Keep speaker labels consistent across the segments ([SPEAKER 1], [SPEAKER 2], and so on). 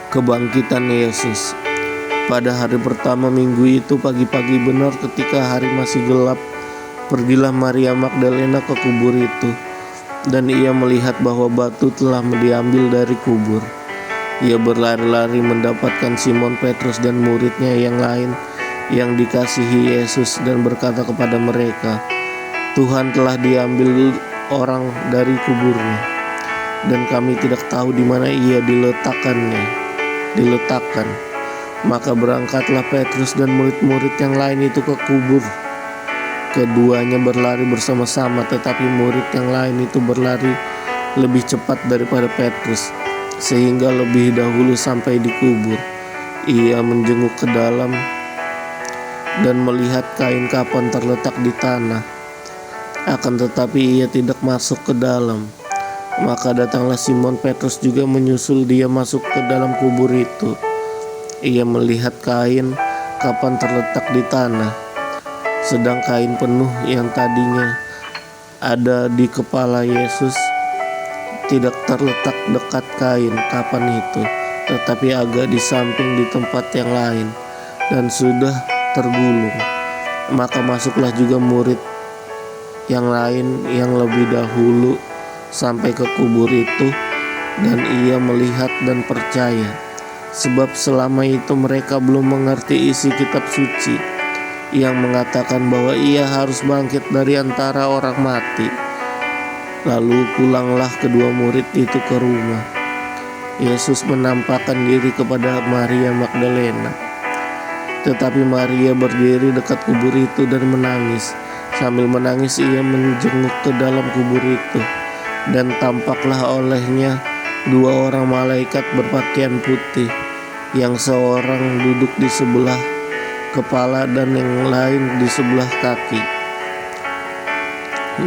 [SPEAKER 1] Kebangkitan Yesus. Pada hari pertama minggu itu, pagi-pagi benar ketika hari masih gelap, pergilah Maria Magdalena ke kubur itu, dan ia melihat bahwa batu telah diambil dari kubur. Ia berlari-lari mendapatkan Simon Petrus dan muridnya yang lain yang dikasihi Yesus, dan berkata kepada mereka, "Tuhan telah diambil orang dari kuburnya, dan kami tidak tahu di mana ia diletakkan." Maka berangkatlah Petrus dan murid-murid yang lain itu ke kubur. Keduanya berlari bersama-sama, tetapi murid yang lain itu berlari lebih cepat daripada Petrus, sehingga lebih dahulu sampai di kubur. Ia menjenguk ke dalam dan melihat kain kafan terletak di tanah. Akan tetapi ia tidak masuk ke dalam. Maka datanglah Simon Petrus juga menyusul dia masuk ke dalam kubur itu. Ia melihat kain kafan terletak di tanah, sedang kain penuh yang tadinya ada di kepala Yesus tidak terletak dekat kain kafan itu, tetapi agak di samping di tempat yang lain, dan sudah tergulung. Maka masuklah juga murid yang lain yang lebih dahulu sampai ke kubur itu, dan ia melihat dan percaya, sebab selama itu mereka belum mengerti isi kitab suci yang mengatakan bahwa ia harus bangkit dari antara orang mati. Lalu pulanglah kedua murid itu ke rumah. Yesus menampakkan diri kepada Maria Magdalena, tetapi Maria berdiri dekat kubur itu dan menangis. Sambil menangis ia menjenguk ke dalam kubur itu, dan tampaklah olehnya dua orang malaikat berpakaian putih, yang seorang duduk di sebelah kepala dan yang lain di sebelah kaki,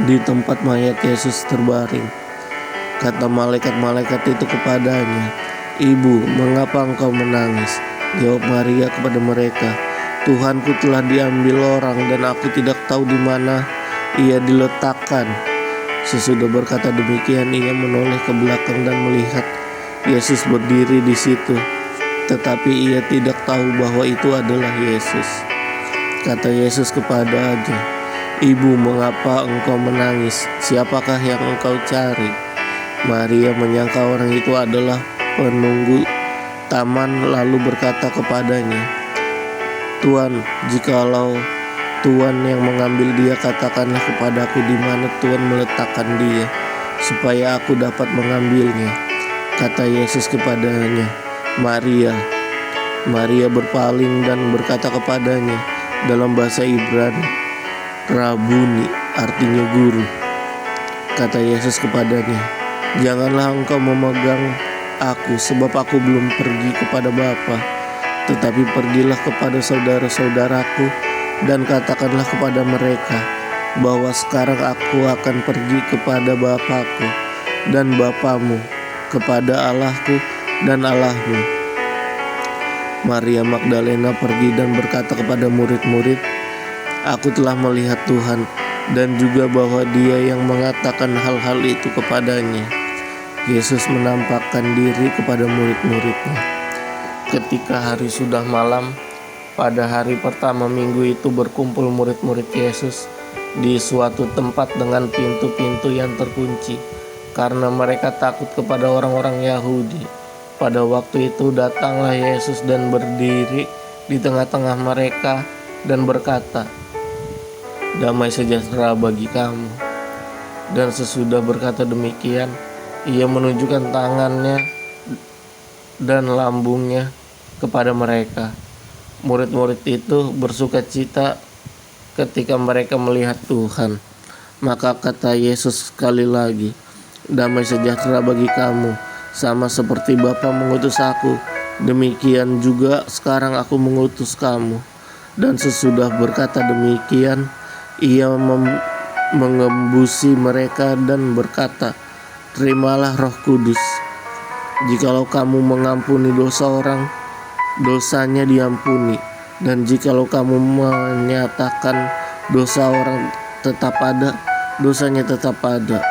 [SPEAKER 1] di tempat mayat Yesus terbaring. Kata malaikat-malaikat itu kepadanya, "Ibu, mengapa engkau menangis?" Jawab Maria kepada mereka, "Tuhanku telah diambil orang, dan aku tidak tahu di mana ia diletakkan." Sesudah berkata demikian, ia menoleh ke belakang dan melihat Yesus berdiri di situ, tetapi ia tidak tahu bahwa itu adalah Yesus. Kata Yesus kepadanya, "Ibu, mengapa engkau menangis? Siapakah yang engkau cari?" Maria menyangka orang itu adalah penunggu taman, lalu berkata kepadanya, "Tuan, jikalau Tuhan yang mengambil dia, katakanlah kepadaku di mana Tuhan meletakkan dia, supaya aku dapat mengambilnya." Kata Yesus kepadanya, "Maria." Maria berpaling dan berkata kepadanya dalam bahasa Ibrani, "Rabuni," artinya guru. Kata Yesus kepadanya, "Janganlah engkau memegang aku, sebab aku belum pergi kepada Bapa. Tetapi pergilah kepada saudara-saudaraku dan katakanlah kepada mereka bahwa sekarang aku akan pergi kepada Bapakku dan Bapamu, kepada Allahku dan Allahmu." Maria Magdalena pergi dan berkata kepada murid-murid, "Aku telah melihat Tuhan," dan juga bahwa Dia yang mengatakan hal-hal itu kepadanya. Yesus menampakkan diri kepada murid-muridnya. Ketika hari sudah malam, pada hari pertama minggu itu berkumpul murid-murid Yesus di suatu tempat dengan pintu-pintu yang terkunci, karena mereka takut kepada orang-orang Yahudi. Pada waktu itu datanglah Yesus dan berdiri di tengah-tengah mereka dan berkata, "Damai sejahtera bagi kamu." Dan sesudah berkata demikian, ia menunjukkan tangannya dan lambungnya kepada mereka. Murid-murid itu bersuka cita ketika mereka melihat Tuhan. Maka kata Yesus sekali lagi, "Damai sejahtera bagi kamu. Sama seperti Bapa mengutus aku, demikian juga sekarang aku mengutus kamu." Dan sesudah berkata demikian, ia mengembusi mereka dan berkata, "Terimalah Roh Kudus. Jikalau kamu mengampuni dosa orang, dosanya diampuni, dan jikalau kamu menyatakan dosa orang tetap ada, dosanya tetap ada."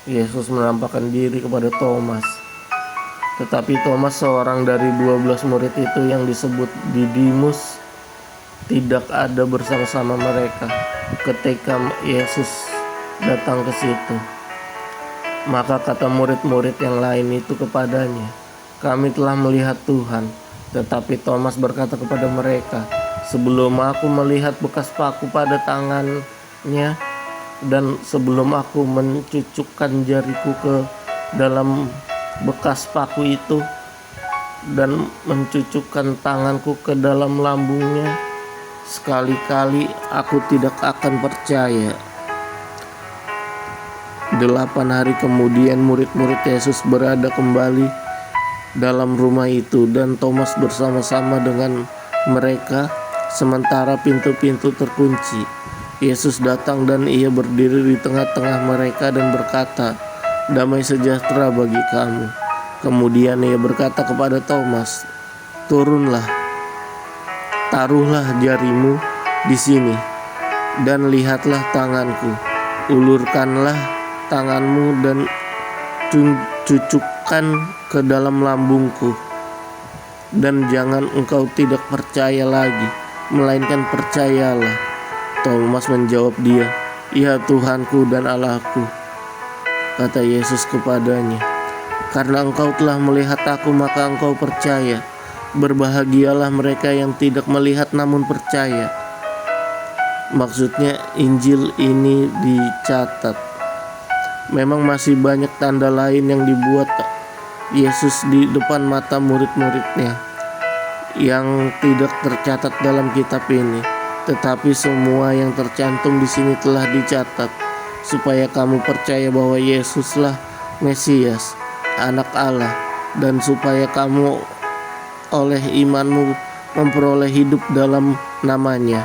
[SPEAKER 1] Yesus menampakkan diri kepada Thomas. Tetapi Thomas, seorang dari 12 murid itu yang disebut Didimus, tidak ada bersama-sama mereka ketika Yesus datang ke situ. Maka kata murid-murid yang lain itu kepadanya, "Kami telah melihat Tuhan." Tetapi Thomas berkata kepada mereka, "Sebelum aku melihat bekas paku pada tangannya, dan sebelum aku mencucukkan jariku ke dalam bekas paku itu, dan mencucukkan tanganku ke dalam lambungnya, sekali-kali aku tidak akan percaya." 8 hari kemudian murid-murid Yesus berada kembali dalam rumah itu, dan Thomas bersama-sama dengan mereka sementara pintu-pintu terkunci. Yesus datang dan ia berdiri di tengah-tengah mereka dan berkata, "Damai sejahtera bagi kamu." Kemudian ia berkata kepada Thomas, "Turunlah, taruhlah jarimu di sini, dan lihatlah tanganku. Ulurkanlah tanganmu dan cucukkan ke dalam lambungku. Dan jangan engkau tidak percaya lagi, melainkan percayalah." Thomas menjawab dia, "Ya Tuhanku dan Allahku." Kata Yesus kepadanya, "Karena engkau telah melihat aku, maka engkau percaya. Berbahagialah mereka yang tidak melihat namun percaya." Maksudnya Injil ini dicatat. Memang masih banyak tanda lain yang dibuat Yesus di depan mata murid-muridnya yang tidak tercatat dalam kitab ini. Tetapi semua yang tercantum di sini telah dicatat, supaya kamu percaya bahwa Yesuslah Mesias, Anak Allah, dan supaya kamu oleh imanmu memperoleh hidup dalam namanya.